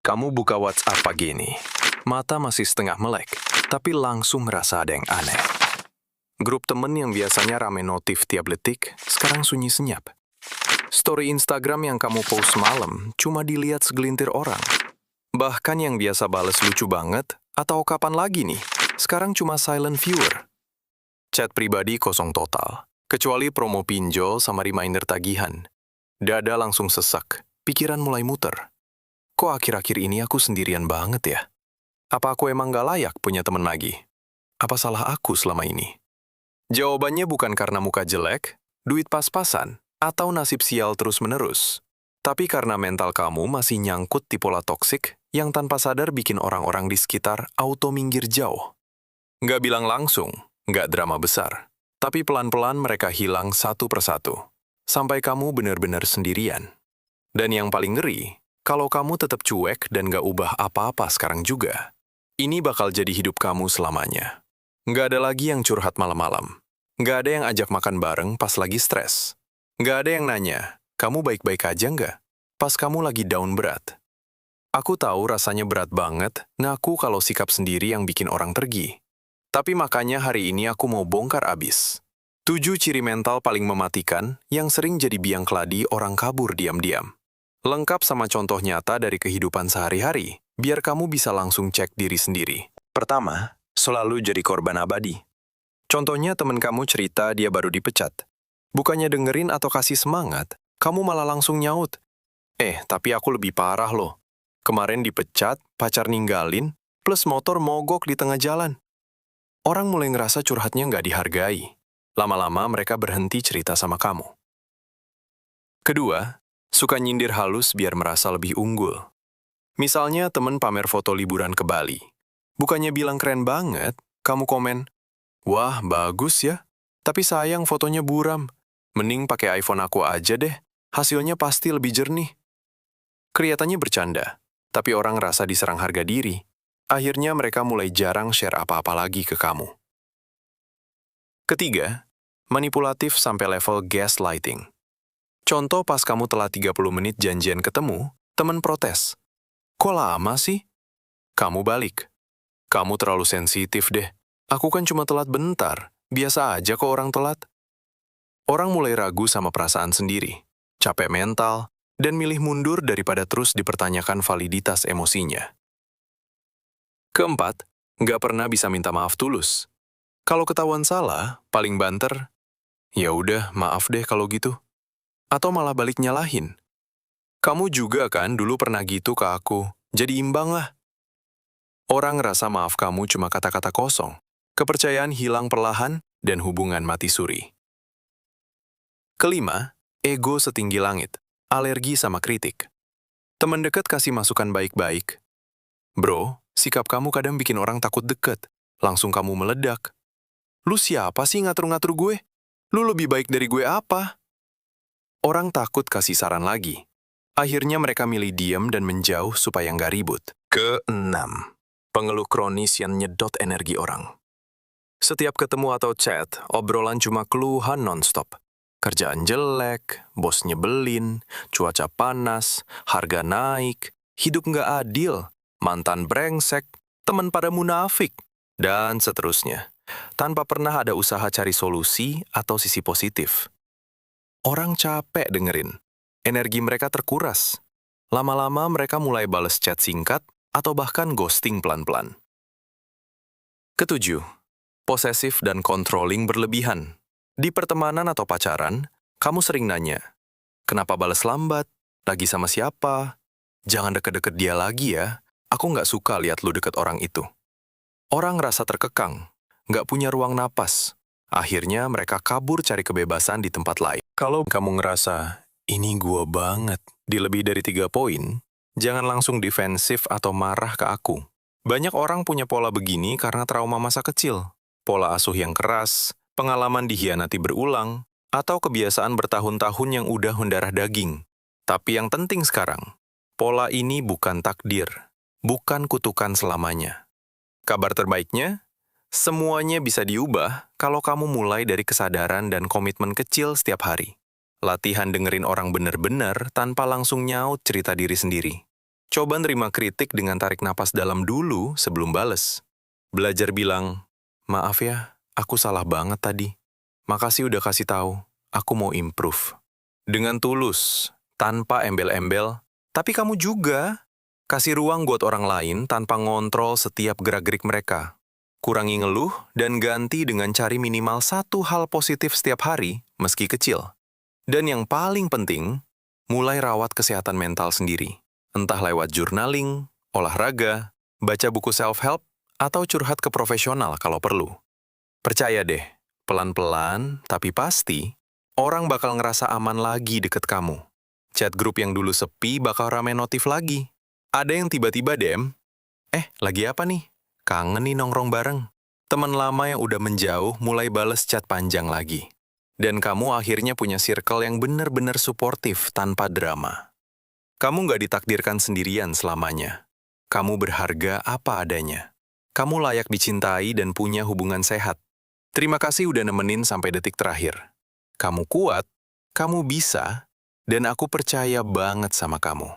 Kamu buka WhatsApp pagi ini. Mata masih setengah melek, tapi langsung merasa ada yang aneh. Grup temen yang biasanya rame notif tiap detik, sekarang sunyi senyap. Story Instagram yang kamu post malam cuma dilihat segelintir orang. Bahkan yang biasa bales lucu banget, atau kapan lagi nih, sekarang cuma silent viewer. Chat pribadi kosong total, kecuali promo pinjol sama reminder tagihan. Dada langsung sesak, pikiran mulai muter. Kok akhir-akhir ini aku sendirian banget ya? Apa aku emang gak layak punya temen lagi? Apa salah aku selama ini? Jawabannya bukan karena muka jelek, duit pas-pasan, atau nasib sial terus-menerus. Tapi karena mental kamu masih nyangkut di pola toksik yang tanpa sadar bikin orang-orang di sekitar auto minggir jauh. Nggak bilang langsung, nggak drama besar. Tapi pelan-pelan mereka hilang satu persatu. Sampai kamu benar-benar sendirian. Dan yang paling ngeri, kalau kamu tetap cuek dan nggak ubah apa-apa sekarang juga, ini bakal jadi hidup kamu selamanya. Nggak ada lagi yang curhat malam-malam. Nggak ada yang ajak makan bareng pas lagi stres. Nggak ada yang nanya, kamu baik-baik aja nggak? Pas kamu lagi down berat. Aku tahu rasanya berat banget ngaku kalau sikap sendiri yang bikin orang pergi. Tapi makanya hari ini aku mau bongkar abis. 7 ciri mental paling mematikan yang sering jadi biang keladi orang kabur diam-diam. Lengkap sama contoh nyata dari kehidupan sehari-hari, biar kamu bisa langsung cek diri sendiri. Pertama, selalu jadi korban abadi. Contohnya temen kamu cerita dia baru dipecat. Bukannya dengerin atau kasih semangat, kamu malah langsung nyaut. Tapi aku lebih parah loh. Kemarin dipecat, pacar ninggalin, plus motor mogok di tengah jalan. Orang mulai ngerasa curhatnya nggak dihargai. Lama-lama mereka berhenti cerita sama kamu. Kedua, suka nyindir halus biar merasa lebih unggul. Misalnya temen pamer foto liburan ke Bali. Bukannya bilang keren banget, kamu komen, "Wah, bagus ya, tapi sayang fotonya buram. Mending pakai iPhone aku aja deh, hasilnya pasti lebih jernih." Kelihatannya bercanda, tapi orang rasa diserang harga diri. Akhirnya mereka mulai jarang share apa-apa lagi ke kamu. Ketiga, manipulatif sampai level gaslighting. Contoh pas kamu telah 30 menit janjian ketemu, temen protes. "Kok lama sih?" Kamu balik. "Kamu terlalu sensitif deh. Aku kan cuma telat bentar. Biasa aja kok orang telat." Orang mulai ragu sama perasaan sendiri, capek mental, dan milih mundur daripada terus dipertanyakan validitas emosinya. Keempat, nggak pernah bisa minta maaf tulus. Kalau ketahuan salah, paling banter, "Ya udah, maaf deh kalau gitu." Atau malah balik nyalahin. "Kamu juga kan dulu pernah gitu ke aku, jadi imbang lah." Orang rasa maaf kamu cuma kata-kata kosong. Kepercayaan hilang perlahan dan hubungan mati suri. Kelima, ego setinggi langit, alergi sama kritik. Teman dekat kasih masukan baik-baik. "Bro, sikap kamu kadang bikin orang takut deket. Langsung kamu meledak. Lu siapa sih ngatur-ngatur gue? Lu lebih baik dari gue apa?" Orang takut kasih saran lagi. Akhirnya mereka milih diam dan menjauh supaya nggak ribut. Keenam, pengeluh kronis yang nyedot energi orang. Setiap ketemu atau chat, obrolan cuma keluhan nonstop. Kerjaan jelek, bos nyebelin, cuaca panas, harga naik, hidup nggak adil, mantan brengsek, teman pada munafik, dan seterusnya. Tanpa pernah ada usaha cari solusi atau sisi positif. Orang capek dengerin. Energi mereka terkuras. Lama-lama mereka mulai bales chat singkat atau bahkan ghosting pelan-pelan. Ketujuh, posesif dan controlling berlebihan. Di pertemanan atau pacaran, kamu sering nanya, "Kenapa bales lambat? Lagi sama siapa? Jangan deket-deket dia lagi ya. Aku nggak suka lihat lu deket orang itu." Orang rasa terkekang, nggak punya ruang napas. Akhirnya mereka kabur cari kebebasan di tempat lain. Kalau kamu ngerasa, ini gua banget, di lebih dari 3 poin, jangan langsung defensif atau marah ke aku. Banyak orang punya pola begini karena trauma masa kecil. Pola asuh yang keras, pengalaman dikhianati berulang, atau kebiasaan bertahun-tahun yang udah mendarah daging. Tapi yang penting sekarang, pola ini bukan takdir, bukan kutukan selamanya. Kabar terbaiknya, semuanya bisa diubah kalau kamu mulai dari kesadaran dan komitmen kecil setiap hari. Latihan dengerin orang bener-bener tanpa langsung nyaut cerita diri sendiri. Coba nerima kritik dengan tarik napas dalam dulu sebelum bales. Belajar bilang, maaf ya, aku salah banget tadi. Makasih udah kasih tahu, aku mau improve. Dengan tulus, tanpa embel-embel, tapi kamu juga kasih ruang buat orang lain tanpa ngontrol setiap gerak-gerik mereka. Kurangi ngeluh dan ganti dengan cari minimal satu hal positif setiap hari, meski kecil. Dan yang paling penting, mulai rawat kesehatan mental sendiri. Entah lewat journaling, olahraga, baca buku self-help, atau curhat ke profesional kalau perlu. Percaya deh, pelan-pelan tapi pasti, orang bakal ngerasa aman lagi deket kamu. Chat grup yang dulu sepi bakal rame notif lagi. Ada yang tiba-tiba DM, lagi apa nih? Kangen nih nongkrong bareng. Teman lama yang udah menjauh mulai bales chat panjang lagi. Dan kamu akhirnya punya circle yang bener-bener suportif tanpa drama. Kamu nggak ditakdirkan sendirian selamanya. Kamu berharga apa adanya. Kamu layak dicintai dan punya hubungan sehat. Terima kasih udah nemenin sampai detik terakhir. Kamu kuat, kamu bisa, dan aku percaya banget sama kamu.